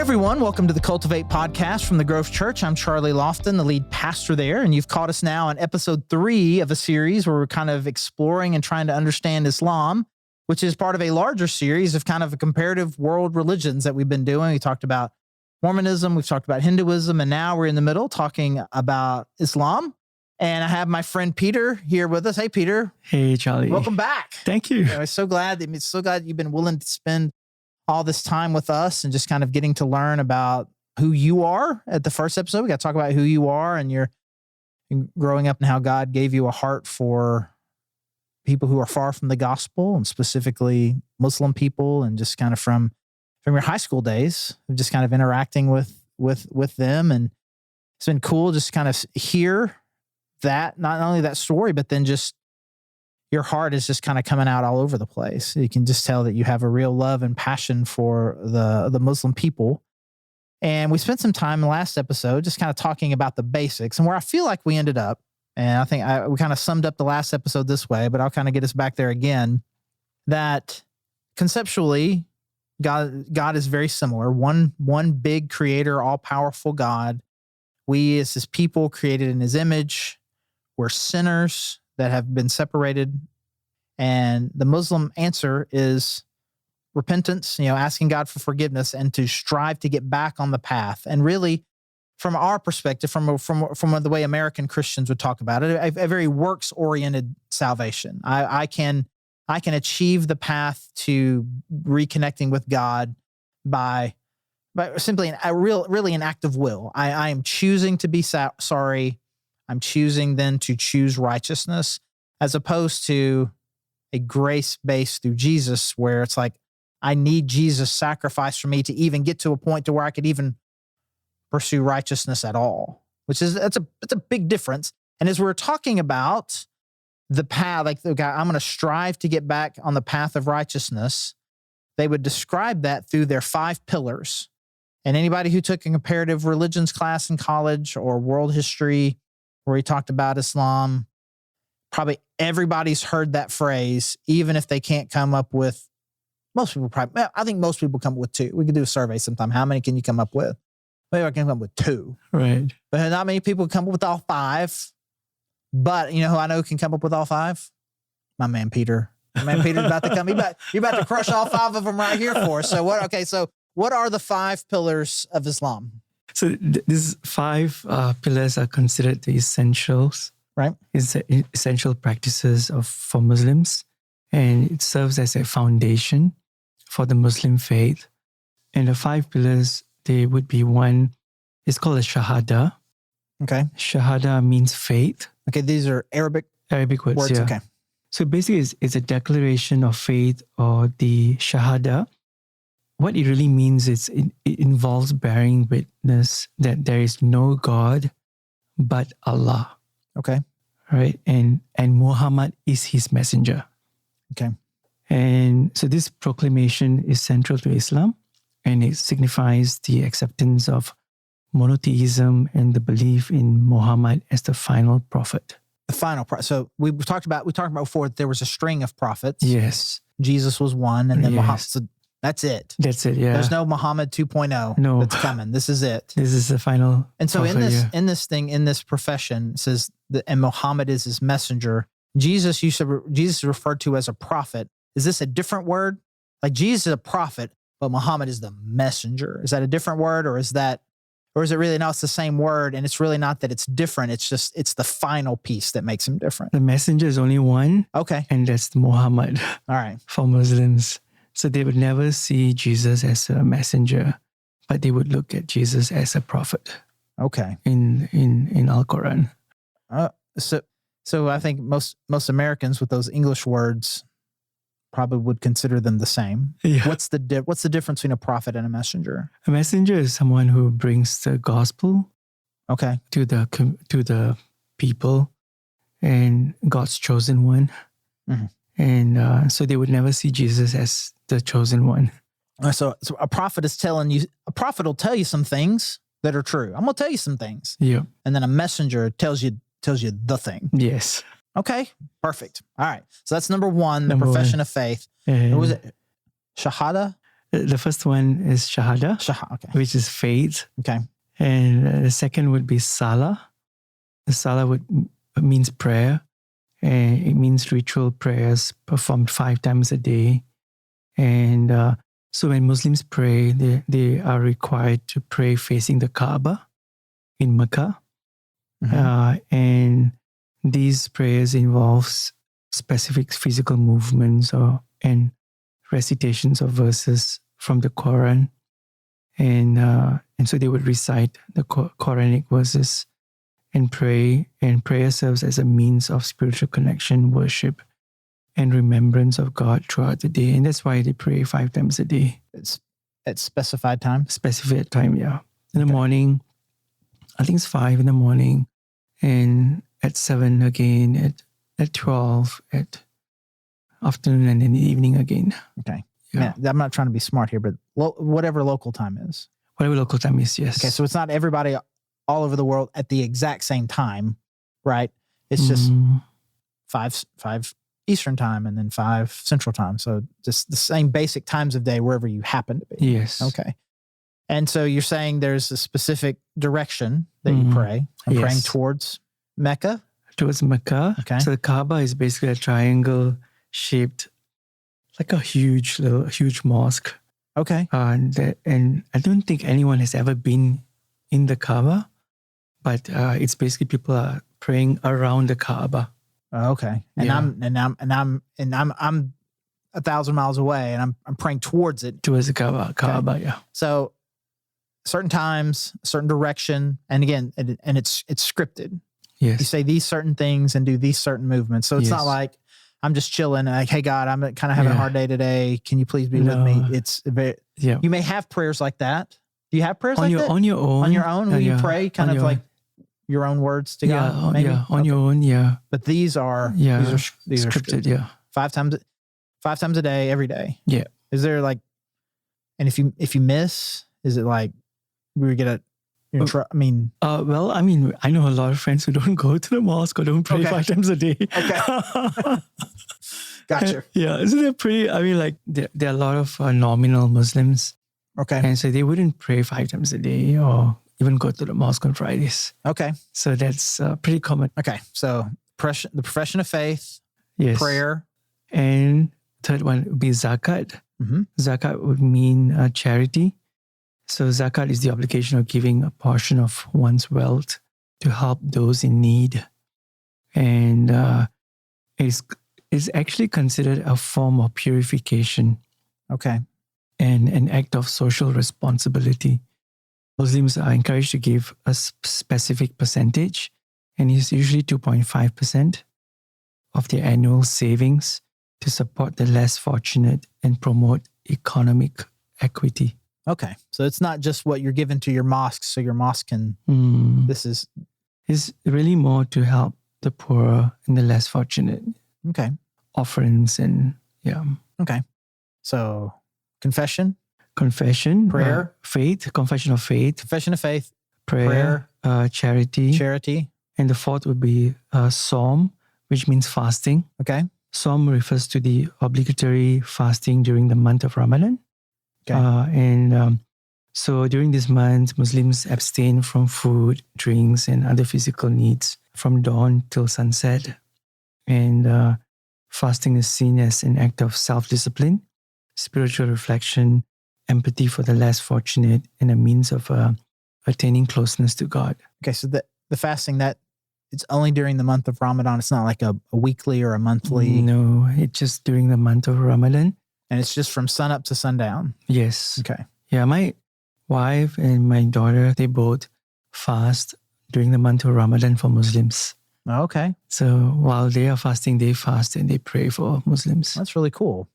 Everyone, welcome to the Cultivate podcast from the Grove Church. I'm Charlie Lofton, the lead pastor there, and you've caught us now on episode 3 of a series where we're kind of exploring and trying to understand Islam, which is part of a larger series of kind of a comparative world religions that we've been doing. We talked about Mormonism, we've talked about Hinduism, and now we're in the middle talking about Islam. And I have my friend Peter here with us. Hey, Peter. Hey, Charlie. Welcome back. Thank you. I'm so glad you've been willing to spend all this time with us and just kind of getting to learn about who you are. At the first episode, we got to talk about who you are and your growing up and how God gave you a heart for people who are far from the gospel, and specifically Muslim people, and just kind of from your high school days, just kind of interacting with them. And it's been cool just to kind of hear that, not only that story, but then just your heart is just kind of coming out all over the place. You can just tell that you have a real love and passion for the Muslim people. And we spent some time in the last episode just kind of talking about the basics and where I feel like we ended up. And I think we kind of summed up the last episode this way, but I'll kind of get us back there again, that conceptually, God is very similar. One big creator, all-powerful God. We as his people created in his image. We're sinners that have been separated. And the Muslim answer is repentance, asking God for forgiveness and to strive to get back on the path. And really, from our perspective, from the way American Christians would talk about it, a very works-oriented salvation. I can achieve the path to reconnecting with God by simply really an act of will. I am choosing to be sorry. I'm choosing then to choose righteousness, as opposed to a grace-based through Jesus, where it's like, I need Jesus' sacrifice for me to even get to a point to where I could even pursue righteousness at all, that's a big difference. And as we're talking about the path, like the guy, I'm going to strive to get back on the path of righteousness, they would describe that through their 5 pillars. And anybody who took a comparative religions class in college or world history, where he talked about Islam, probably everybody's heard that phrase, even if they can't come up with, I think most people come up with 2. We could do a survey sometime. How many can you come up with? Maybe I can come up with 2. Right. But not many people come up with all 5. But you know who I know can come up with all 5? My man Peter. My man Peter's about to come. You're about to crush all 5 of them right here for us. So what are the 5 pillars of Islam? So these 5 pillars are considered the essentials, right? It's essential practices for Muslims, and it serves as a foundation for the Muslim faith. And the 5 pillars, they would be one, it's called a shahada. Okay. Shahada means faith. Okay, these are Arabic words. Yeah. Okay. So basically, it's a declaration of faith, or the shahada. What it really means is it involves bearing witness that there is no God but Allah. Okay. Right? And Muhammad is his messenger. Okay. And so this proclamation is central to Islam, and it signifies the acceptance of monotheism and the belief in Muhammad as the final prophet. The final prophet. So we talked about before that there was a string of prophets. Yes. Jesus was one, and then Yes. Muhammad. So that's it. That's it, yeah. There's no Muhammad 2.0 No. that's coming. This is it. This is the final And so prophet, in this profession, it says that, and Muhammad is his messenger. Jesus is referred to as a prophet. Is this a different word? Like Jesus is a prophet, but Muhammad is the messenger. Is that a different word, or is it really not? It's the same word, and it's really not that it's different. It's just, it's the final piece that makes him different. The messenger is only one. Okay. And that's Muhammad. All right. For Muslims. So they would never see Jesus as a messenger, but they would look at Jesus as a prophet. Okay. In Al-Quran. So I think most Americans with those English words probably would consider them the same. Yeah. What's the difference between a prophet and a messenger? A messenger is someone who brings the gospel, okay, to the people, and God's chosen one. Mm-hmm. And so they would never see Jesus as the chosen one. So a prophet will tell you some things that are true. I'm going to tell you some things. Yeah. And then a messenger tells you the thing. Yes. Okay, perfect. All right. So that's number one, the profession of faith. And What was it? Shahada? The first one is Shahada, Okay. which is faith. Okay. And the second would be Salah. The Salah means prayer. And it means ritual prayers performed 5 times a day. And so when Muslims pray, they are required to pray facing the Kaaba in Mecca. And these prayers involves specific physical movements and recitations of verses from the Quran. And so they would recite the Quranic verses and pray. And prayer serves as a means of spiritual connection, worship, and remembrance of God throughout the day. And that's why they pray 5 times a day. It's at specified time? Specified time, yeah. In the morning, I think it's 5 in the morning, and at 7 again, at 12, at afternoon, and in the evening again. Okay. Yeah. I'm not trying to be smart here, but whatever local time is. Whatever local time is, yes. Okay, so it's not everybody all over the world at the exact same time, right? It's just 5 Eastern time and then 5 Central time. So just the same basic times of day wherever you happen to be. Yes. Okay. And so you're saying there's a specific direction that you pray. I'm praying towards Mecca? Towards Mecca. Okay. So the Kaaba is basically a triangle shaped, like a huge mosque. Okay. And I don't think anyone has ever been in the Kaaba, but it's basically people are praying around the Kaaba. Okay. And I'm 1,000 miles away, and I'm praying towards it. Towards the Kaaba, yeah. So certain times, certain direction, and again, and it's scripted. Yes. You say these certain things and do these certain movements. So it's not like I'm just chilling and like, hey God, I'm kind of having a hard day today. Can you please be with me? It's very, you may have prayers like that. Do you have prayers like that? On your own. On your own, where you pray kind of like your own words to God? Maybe? Yeah, on your own, yeah. But these are these are scripted, yeah. 5 times a day, every day. Yeah. Is there like, and if you miss, is it like we get a, well, I mean, I know a lot of friends who don't go to the mosque or don't pray 5 times a day. Okay. Gotcha. Yeah. So they're pretty, I mean, like there are a lot of nominal Muslims. Okay. And so they wouldn't pray 5 times a day or even go to the mosque on Fridays. Okay. So that's pretty common. Okay. So the profession of faith, prayer. And third one would be zakat. Mm-hmm. Zakat would mean charity. So zakat is the obligation of giving a portion of one's wealth to help those in need. And it's actually considered a form of purification. Okay. And an act of social responsibility. Muslims are encouraged to give a specific percentage, and it's usually 2.5% of their annual savings to support the less fortunate and promote economic equity. Okay. So it's not just what you're giving to your mosque, so your mosque can, It's really more to help the poor and the less fortunate. Okay. Offerings and, Okay. So confession, prayer, faith, confession of faith, prayer, charity. And the fourth would be Psalm, which means fasting. Okay. Psalm refers to the obligatory fasting during the month of Ramadan. Okay. So during this month, Muslims abstain from food, drinks, and other physical needs from dawn till sunset. And fasting is seen as an act of self-discipline, spiritual reflection, empathy for the less fortunate, and a means of attaining closeness to God. Okay, so the fasting, that it's only during the month of Ramadan. It's not like a weekly or a monthly. No, it's just during the month of Ramadan. And it's just from sun up to sundown. Yes. Okay. Yeah, my wife and my daughter, they both fast during the month of Ramadan for Muslims. Okay. So while they are fasting, they fast and they pray for Muslims. That's really cool.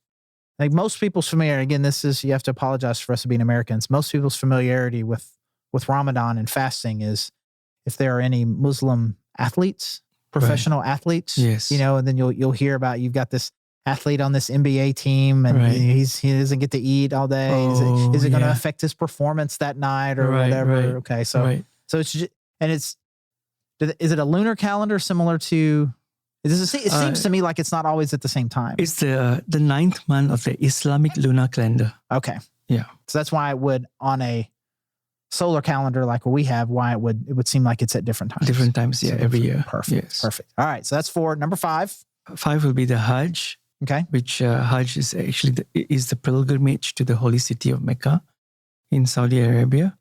Like most people's familiarity, again, you have to apologize for us being Americans. Most people's familiarity with Ramadan and fasting is if there are any Muslim athletes, professional athletes, yes, and then you'll hear about, you've got this athlete on this NBA team and he doesn't get to eat all day. Is it going to affect his performance that night or whatever? Okay. So it's just, and is it a lunar calendar similar to, it seems to me like it's not always at the same time. It's the 9th month of the Islamic lunar calendar. Okay. Yeah. So that's why it would, on a solar calendar like what we have, why it would seem like it's at different times. Different times, So every year. Perfect. Yes. Perfect. All right. So that's 4. Number 5. 5 will be the Hajj. Okay. Which Hajj is actually the pilgrimage to the holy city of Mecca in Saudi Arabia.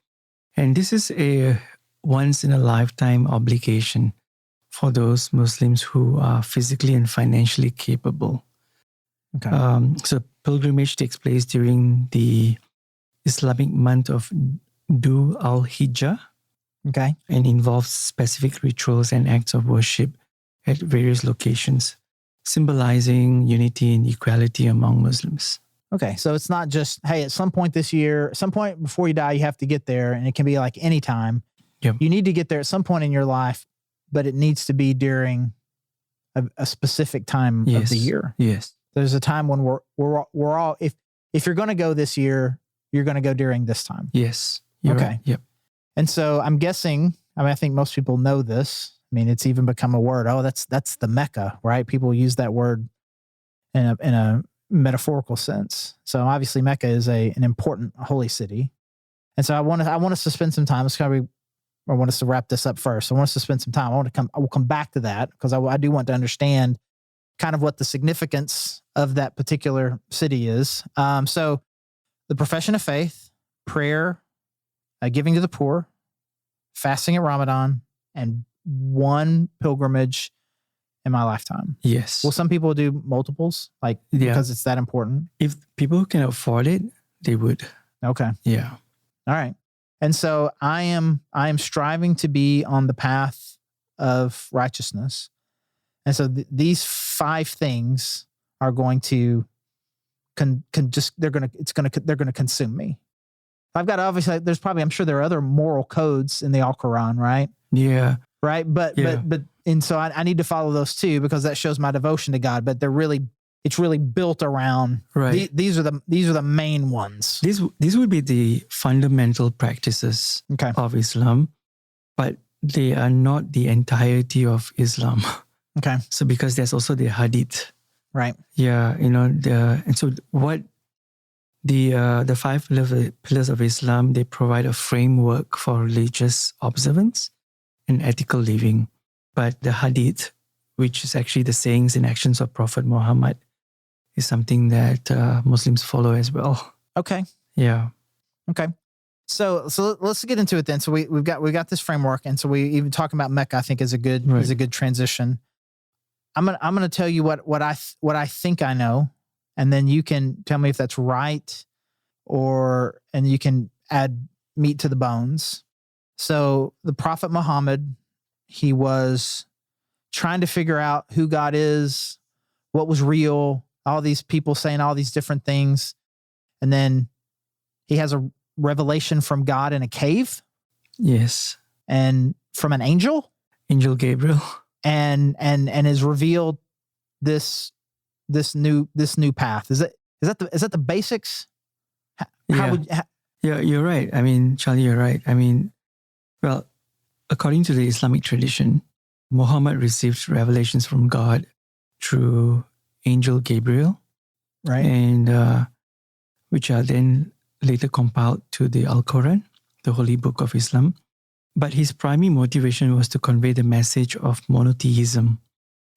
And this is a once-in-a-lifetime obligation for those Muslims who are physically and financially capable. Okay. So pilgrimage takes place during the Islamic month of Dhu al-Hijjah. Okay. And involves specific rituals and acts of worship at various locations, symbolizing unity and equality among Muslims. Okay. So it's not just, hey, at some point this year, some point before you die, you have to get there. And it can be like any time. Yep. You need to get there at some point in your life, but it needs to be during a specific time of the year. Yes. There's a time when we're all, if you're going to go this year, you're going to go during this time. Yes. Okay. Right. Yep. And so I'm guessing, I think most people know this. I mean, it's even become a word. Oh, that's the Mecca, right? People use that word in a metaphorical sense. So obviously Mecca is an important holy city. And so I want us to spend some time. I want us to wrap this up first. I want us to spend some time. I will come back to that because I do want to understand kind of what the significance of that particular city is. So the profession of faith, prayer, giving to the poor, fasting at Ramadan, and one pilgrimage in my lifetime. Yes. Will some people do multiples, because it's that important? If people can afford it, they would. Okay. Yeah. All right. And so I am striving to be on the path of righteousness. And so these 5 things are going to they're going to consume me. I've got, obviously, I'm sure there are other moral codes in the Al-Quran, right? Yeah. Right. But and so I need to follow those too, because that shows my devotion to God, but it's really built around, right. These are the main ones. These would be the fundamental practices of Islam, but they are not the entirety of Islam. Okay. So because there's also the Hadith. Right. Yeah. And so what the 5 pillars of Islam, they provide a framework for religious observance and ethical living. But the Hadith, which is actually the sayings and actions of Prophet Muhammad, is something that Muslims follow as well. Okay. Yeah. Okay. So let's get into it then. So we've got this framework, and so we even talking about Mecca, I think is a good transition. I'm gonna tell you what I think I know, and then you can tell me if that's right, and you can add meat to the bones. So the Prophet Muhammad, he was trying to figure out who God is, what was real, all these people saying all these different things. And then he has a revelation from God in a cave. Yes. And from an angel. Angel Gabriel. And is revealed this new path. Is that the basics? Yeah, you're right. I mean, Charlie, you're right. I mean, well, according to the Islamic tradition, Muhammad received revelations from God through Angel Gabriel, right? And which are then later compiled to the Al-Quran, the holy book of Islam. But his primary motivation was to convey the message of monotheism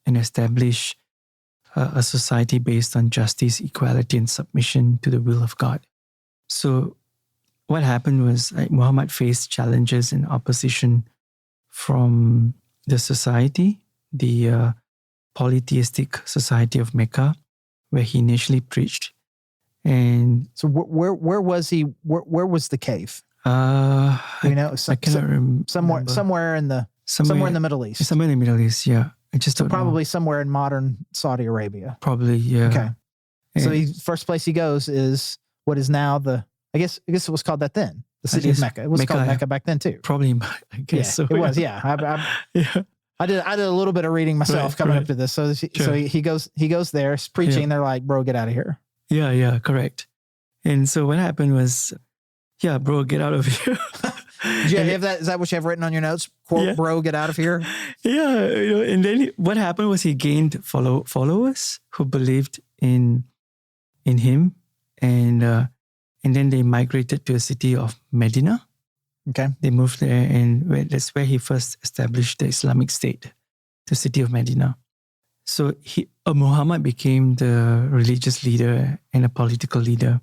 and establish a society based on justice, equality, and submission to the will of God. So what happened was Muhammad faced challenges and opposition from the society, the polytheistic society of Mecca, where he initially preached. And so where was he? Where was the cave? I cannot remember. Somewhere in the Middle East. Somewhere in the Middle East, yeah. I just don't probably know. Somewhere in modern Saudi Arabia. Probably, yeah. Okay. So first place he goes is what is now I guess it was called that then. The city of Mecca. It was called Mecca back then too. Probably, I guess so. It was, yeah. I did a little bit of reading myself coming up to this. So he goes there, preaching, and they're like, bro, get out of here. Yeah, correct. And so what happened was, yeah, bro, get out of here. Do you have that? Is that what you have written on your notes? Quote, bro, get out of here. Yeah, and then what happened was he gained followers who believed in him, and And then they migrated to a city of Medina. Okay. They moved there, and that's where he first established the Islamic State, the city of Medina. So Muhammad became the religious leader and a political leader,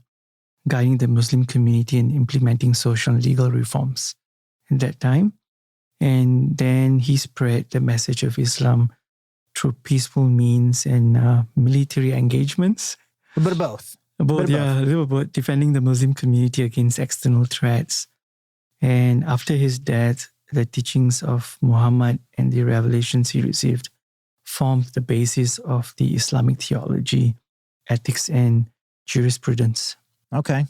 guiding the Muslim community and implementing social and legal reforms at that time. And then he spread the message of Islam through peaceful means and military engagements. A bit of both. Both, yeah, a little bit, defending the Muslim community against external threats. And after his death, the teachings of Muhammad and the revelations he received formed the basis of the Islamic theology, ethics, and jurisprudence. Okay.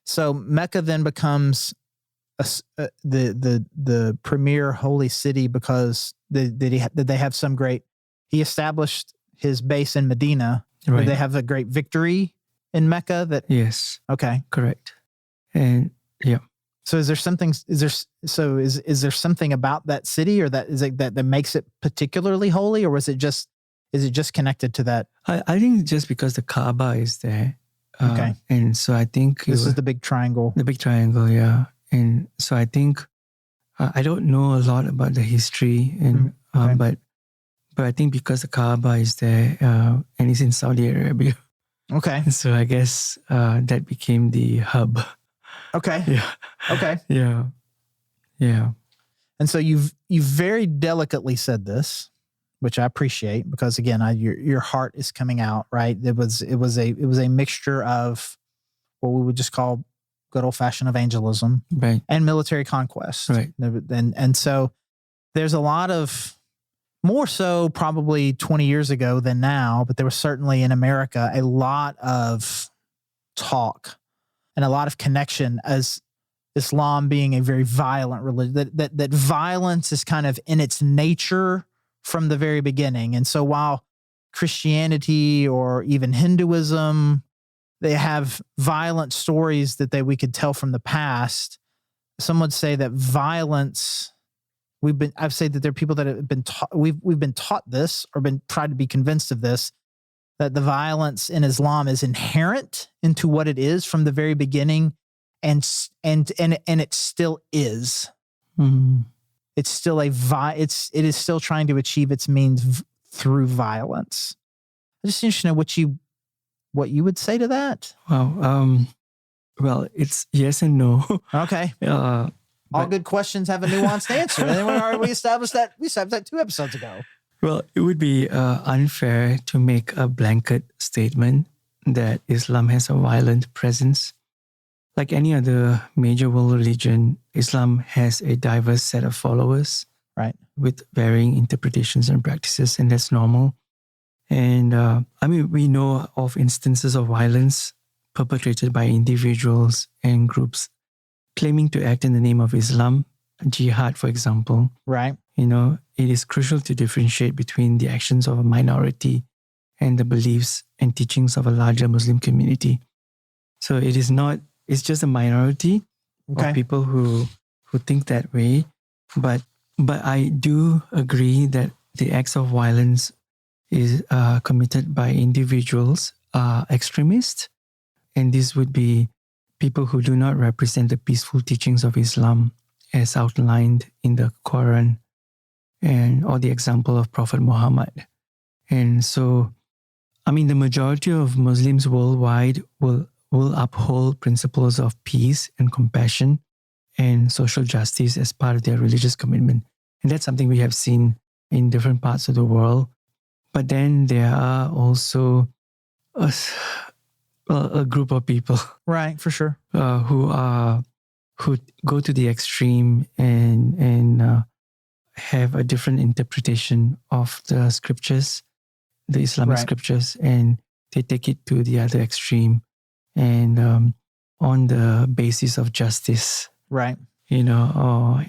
So Mecca then becomes the premier holy city because did they have some great? He established his base in Medina. Right. Did they have a great victory in Mecca? Yes. Okay. Correct. And yeah. So is there something? Is there something about that city, or that makes it particularly holy, or is it just connected to that? I think just because the Kaaba is there. Okay. And so I think this is the big triangle. The big triangle, yeah. And so I think I don't know a lot about the history, and okay. but I think because the Kaaba is there and it's in Saudi Arabia. Okay. So I guess that became the hub. Okay. Yeah. Okay. Yeah. Yeah. And so you've very delicately said this, which I appreciate, because again, your heart is coming out, right? It was a mixture of what we would just call good old fashioned evangelism, right, and military conquest, right? And so there's a lot of, more so probably 20 years ago than now, but there was certainly in America a lot of talk and a lot of connection as Islam being a very violent religion, that violence is kind of in its nature from the very beginning. And so while Christianity or even Hinduism, they have violent stories that we could tell from the past, some would say that violence, I've said that there are people that have been taught, we've been taught this or been tried to be convinced of this, that the violence in Islam is inherent into what it is from the very beginning, and it still is. Mm-hmm. It's still it is still trying to achieve its means through violence. I'm just interested to know what you would say to that. Wow. Well, it's yes and no. Okay. All good questions have a nuanced answer. And we established that 2 episodes ago. Well, it would be unfair to make a blanket statement that Islam has a violent presence. Like any other major world religion, Islam has a diverse set of followers, right, with varying interpretations and practices, and that's normal. And we know of instances of violence perpetrated by individuals and groups claiming to act in the name of Islam, jihad, for example. Right. It is crucial to differentiate between the actions of a minority and the beliefs and teachings of a larger Muslim community. So it's just a minority of people who think that way. But I do agree that the acts of violence is committed by individuals are extremists. And this would be people who do not represent the peaceful teachings of Islam as outlined in the Quran or the example of Prophet Muhammad. And so, the majority of Muslims worldwide will uphold principles of peace and compassion and social justice as part of their religious commitment. And that's something we have seen in different parts of the world. But then there are also a group of people, right, for sure, who go to the extreme and have a different interpretation of the scriptures, the Islamic scriptures, and they take it to the other extreme, and on the basis of justice, right? Or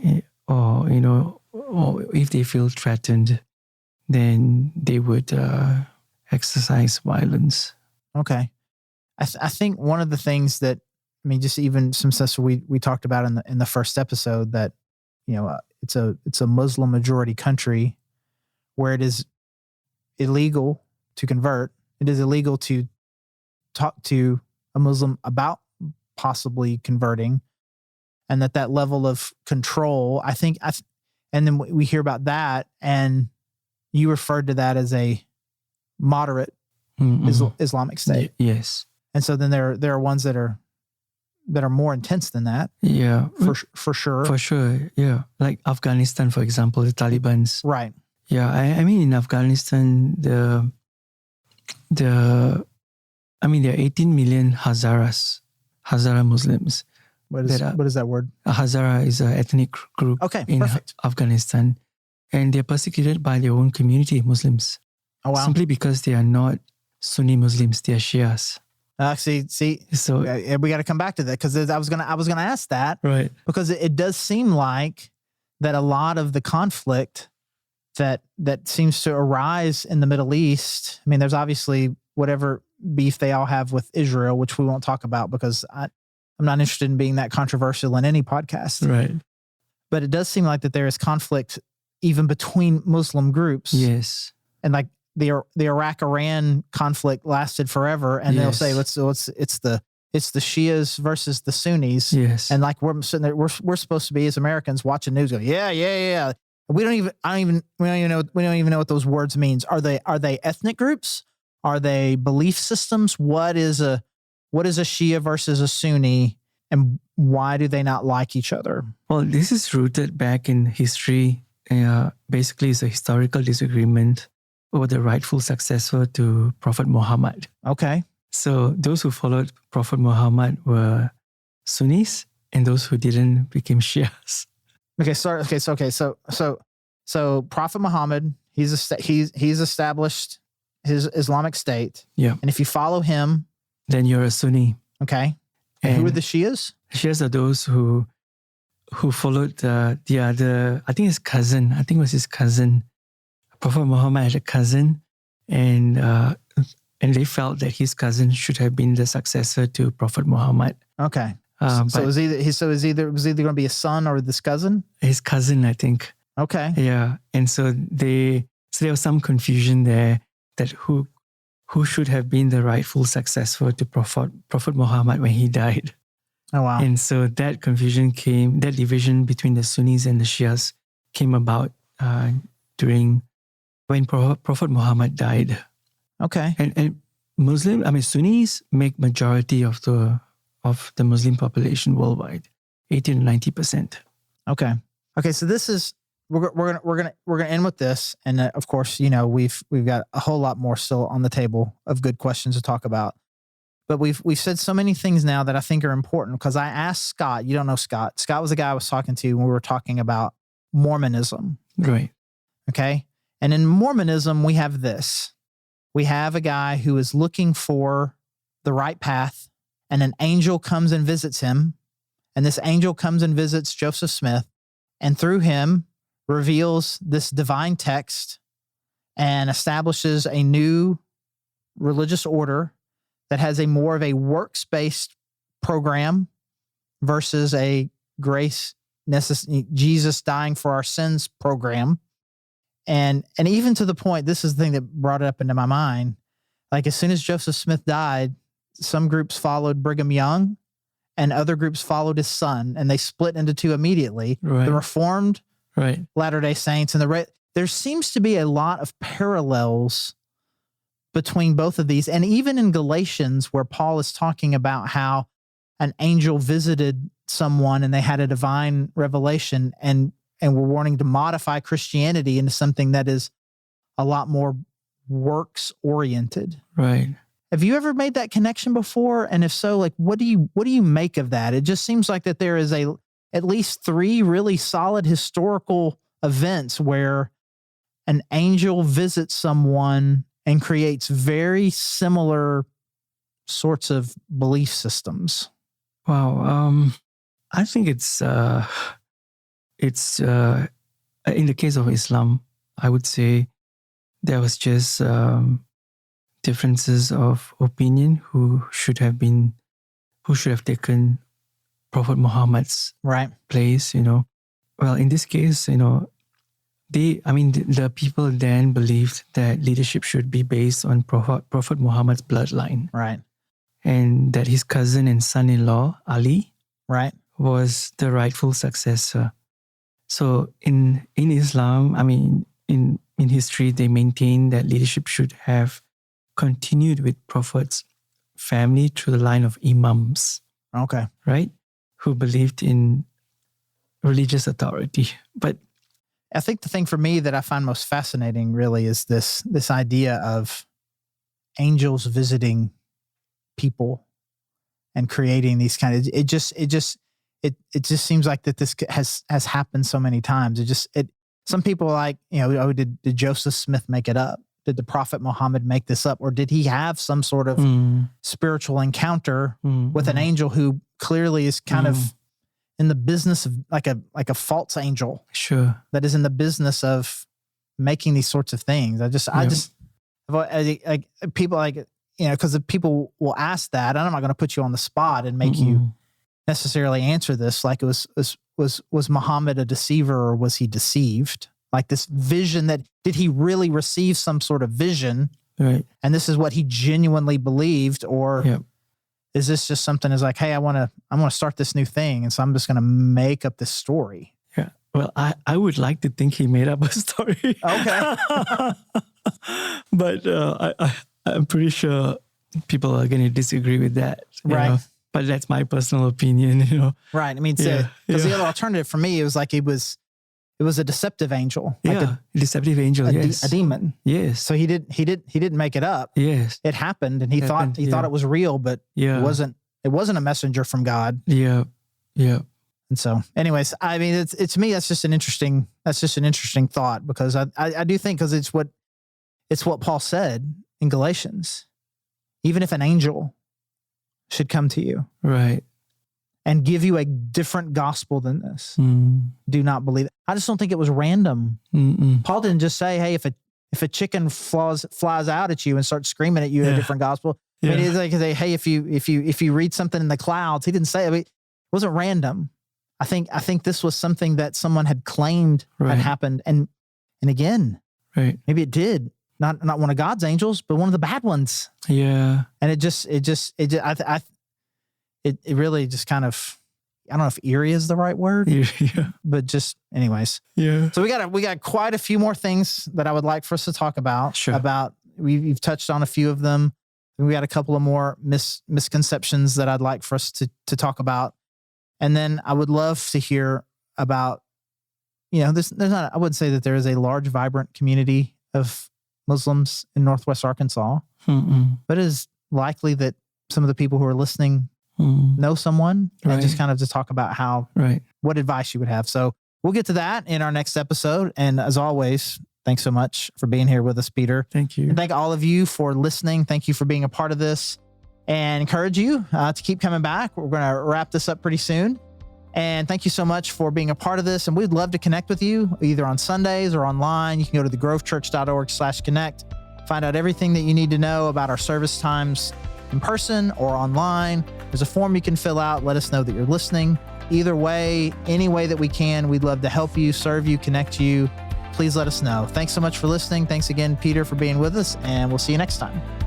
if they feel threatened, then they would exercise violence. Okay. I think one of the things that, just even some stuff we talked about in the first episode, that, it's a Muslim majority country where it is illegal to convert. It is illegal to talk to a Muslim about possibly converting, and that level of control, I think, and then we hear about that, and you referred to that as a moderate Islamic State. Yes. And so then there are ones that are more intense than that. Yeah. For sure. For sure. Yeah. Like Afghanistan, for example, the Taliban's. Right. Yeah. I mean, in Afghanistan, there are 18 million Hazara Muslims. What is that word? Hazara is an ethnic group in Afghanistan. And they're persecuted by their own community, Muslims. Oh, wow. Simply because they are not Sunni Muslims, they are Shias. See. So we got to come back to that, because I was gonna ask that, right? Because it does seem like that a lot of the conflict that seems to arise in the Middle East. I mean, there's obviously whatever beef they all have with Israel, which we won't talk about because I'm not interested in being that controversial in any podcast. Right. But it does seem like that there is conflict even between Muslim groups. Yes. And like the Iraq-Iran conflict lasted forever, and they'll say it's the Shias versus the Sunnis. Yes. And like we're sitting there, we're supposed to be, as Americans, watching news going, yeah. We don't even know what those words means. Are they ethnic groups? Are they belief systems? What is a Shia versus a Sunni, and why do they not like each other? Well, this is rooted back in history. Basically, it's a historical disagreement over the rightful successor to Prophet Muhammad. Okay. So those who followed Prophet Muhammad were Sunnis, and those who didn't became Shias. So Prophet Muhammad, he's established his Islamic State. Yeah. And if you follow him, then you're a Sunni. Okay. And who are the Shias? Shias are those who followed the other, I think his cousin. I think it was his cousin. Prophet Muhammad had a cousin, and they felt that his cousin should have been the successor to Prophet Muhammad. Okay. So was either going to be a son or this cousin? His cousin, I think. Okay. Yeah. And so there was some confusion there that who should have been the rightful successor to Prophet Muhammad when he died. Oh, wow. And so that division between the Sunnis and the Shias came about when Prophet Muhammad died. Okay. And Sunnis make majority of the Muslim population worldwide, 80 to 90%. Okay. So this is we're gonna end with this, and of course, we've got a whole lot more still on the table of good questions to talk about. But we've said so many things now that I think are important, because I asked Scott. You don't know Scott. Scott was the guy I was talking to when we were talking about Mormonism. Right. Okay. And in Mormonism, we have this. We have a guy who is looking for the right path, and an angel comes and visits him. And this angel comes and visits Joseph Smith, and through him reveals this divine text and establishes a new religious order that has a more of a works-based program versus a grace Jesus dying for our sins program. And even to the point, this is the thing that brought it up into my mind. Like, as soon as Joseph Smith died, some groups followed Brigham Young and other groups followed his son, and they split into two immediately. Right. The Reformed, right, Latter-day Saints, and there seems to be a lot of parallels between both of these. And even in Galatians, where Paul is talking about how an angel visited someone and they had a divine revelation, and were wanting to modify Christianity into something that is a lot more works oriented. Right. Have you ever made that connection before? And if so, like, what do you make of that? It just seems like that there is at least three really solid historical events where an angel visits someone and creates very similar sorts of belief systems. Wow. I think it's in the case of Islam, I would say there was just differences of opinion who should have taken Prophet Muhammad's place, Well, in this case, the people then believed that leadership should be based on Prophet Muhammad's bloodline. Right. and that his cousin and son-in-law, Ali, Right. was the rightful successor. So in Islam, I mean, in history, they maintain that leadership should have continued with Prophet's family through the line of imams, Okay. right? Who believed in religious authority. But I think the thing for me that I find most fascinating really is this idea of angels visiting people and creating these kind of, it just seems like that this has happened so many times. Some people are like, oh, did Joseph Smith make it up? Did the Prophet Muhammad make this up? Or did he have some sort of spiritual encounter with an angel who clearly is kind of in the business of like a false angel? Sure. That is in the business of making these sorts of things. People like, because people will ask that, and I'm not going to put you on the spot and make you necessarily answer this. Like, was Muhammad a deceiver, or was he deceived? Like this vision, did he really receive some sort of vision? Right. And this is what he genuinely believed, or is this just something that's like, hey, I want to start this new thing, and so I'm just going to make up this story? Yeah. Well, I would like to think he made up a story. Okay. But I'm pretty sure people are going to disagree with that. Right. But that's my personal opinion, Right. I mean, because the other alternative for me, it was like it was a deceptive angel. Like a deceptive angel, yes. A demon. Yes. So he didn't make it up. Yes. It happened, and he thought it was real, but it wasn't a messenger from God. Yeah. Yeah. And so, anyways, I mean, it's to me, that's just an interesting thought, because I do think, because it's what Paul said in Galatians. Even if an angel should come to you, right, and give you a different gospel than this, do not believe it. I just don't think it was random. Paul didn't just say, hey, if a chicken flies out at you and starts screaming at you a different gospel. I mean, it's like, hey, if you read something in the clouds, he didn't say it. I mean, it wasn't random. I think this was something that someone had claimed had happened, and again, maybe it did. Not one of God's angels, but one of the bad ones. Yeah. And it really just kind of, I don't know if eerie is the right word, but just anyways. Yeah. So we got quite a few more things that I would like for us to talk about. Sure. We've touched on a few of them. We got a couple of more misconceptions that I'd like for us to talk about. And then I would love to hear about, I wouldn't say that there is a large, vibrant community of Muslims in Northwest Arkansas, but it is likely that some of the people who are listening know someone, and just kind of to talk about what advice you would have. So we'll get to that in our next episode. And as always, thanks so much for being here with us, Peter. Thank you. And thank all of you for listening. Thank you for being a part of this, and encourage you to keep coming back. We're going to wrap this up pretty soon. And thank you so much for being a part of this. And we'd love to connect with you either on Sundays or online. You can go to thegrovechurch.org/connect, find out everything that you need to know about our service times in person or online. There's a form you can fill out. Let us know that you're listening. Either way, any way that we can, we'd love to help you, serve you, connect you. Please let us know. Thanks so much for listening. Thanks again, Peter, for being with us, and we'll see you next time.